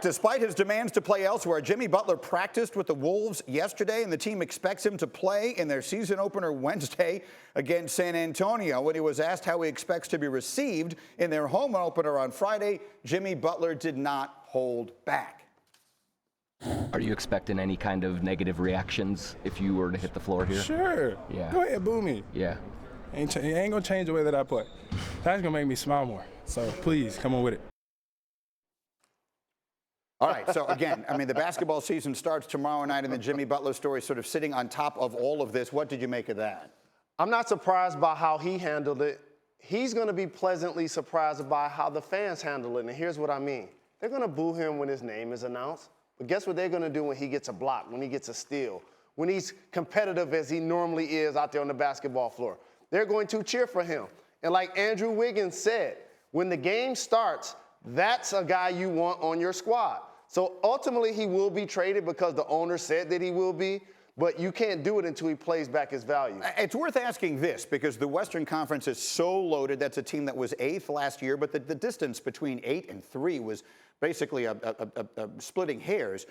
Despite his demands to play elsewhere, Jimmy Butler practiced with the Wolves yesterday, and the team expects him to play in their season opener Wednesday against San Antonio. When he was asked how he expects to be received in their home opener on Friday, Jimmy Butler did not hold back. Are you expecting any kind of negative reactions if you were to hit the floor here? Sure. Yeah. Go ahead, boo me. Yeah. It ain't gonna change the way that I play. That's gonna make me smile more. So please, come on with it. All right, so again, I mean, the basketball season starts tomorrow night, and the Jimmy Butler story sort of sitting on top of all of this. What did you make of that? I'm not surprised by how he handled it. He's going to be pleasantly surprised by how the fans handle it, and here's what I mean. They're going to boo him when his name is announced, but guess what they're going to do when he gets a block, when he gets a steal, when he's competitive as he normally is out there on the basketball floor? They're going to cheer for him. And like Andrew Wiggins said, when the game starts, that's a guy you want on your squad. So ultimately, he will be traded because the owner said that he will be, but you can't do it until he plays back his value. It's worth asking this because the Western Conference is so loaded. That's a team that was 8th last year, but the distance between 8 and 3 was basically a splitting hairs.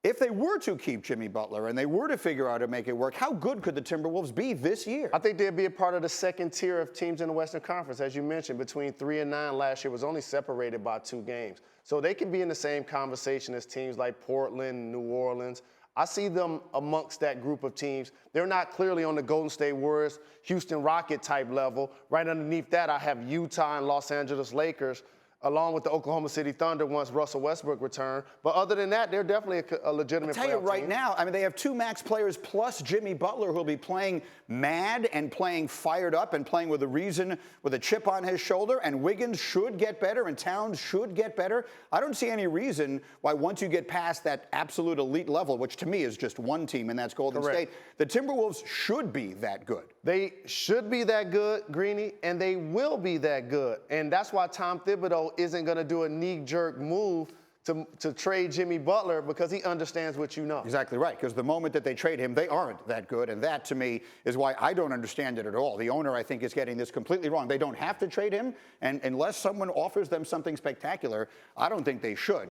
If they were to keep Jimmy Butler and they were to figure out how to make it work, how good could the Timberwolves be this year? I think they'd be a part of the second tier of teams in the Western Conference. As you mentioned, between 3 and 9 last year was only separated by 2 games. So they can be in the same conversation as teams like Portland, New Orleans. I see them amongst that group of teams. They're not clearly on the Golden State Warriors, Houston Rocket type level. Right underneath that, I have Utah and Los Angeles Lakers, along with the Oklahoma City Thunder once Russell Westbrook returned. But other than that, they're definitely a legitimate playoff team. I'll tell you right now, I mean, they have 2 max players plus Jimmy Butler who'll be playing mad and playing fired up and playing with a reason, with a chip on his shoulder. And Wiggins should get better and Towns should get better. I don't see any reason why once you get past that absolute elite level, which to me is just one team, and that's Golden State, the Timberwolves should be that good. They should be that good, Greeny, and they will be that good. And that's why Tom Thibodeau isn't going to do a knee-jerk move to trade Jimmy Butler, because he understands what you know. Exactly right, because the moment that they trade him, they aren't that good, and that, to me, is why I don't understand it at all. The owner, I think, is getting this completely wrong. They don't have to trade him, and unless someone offers them something spectacular, I don't think they should.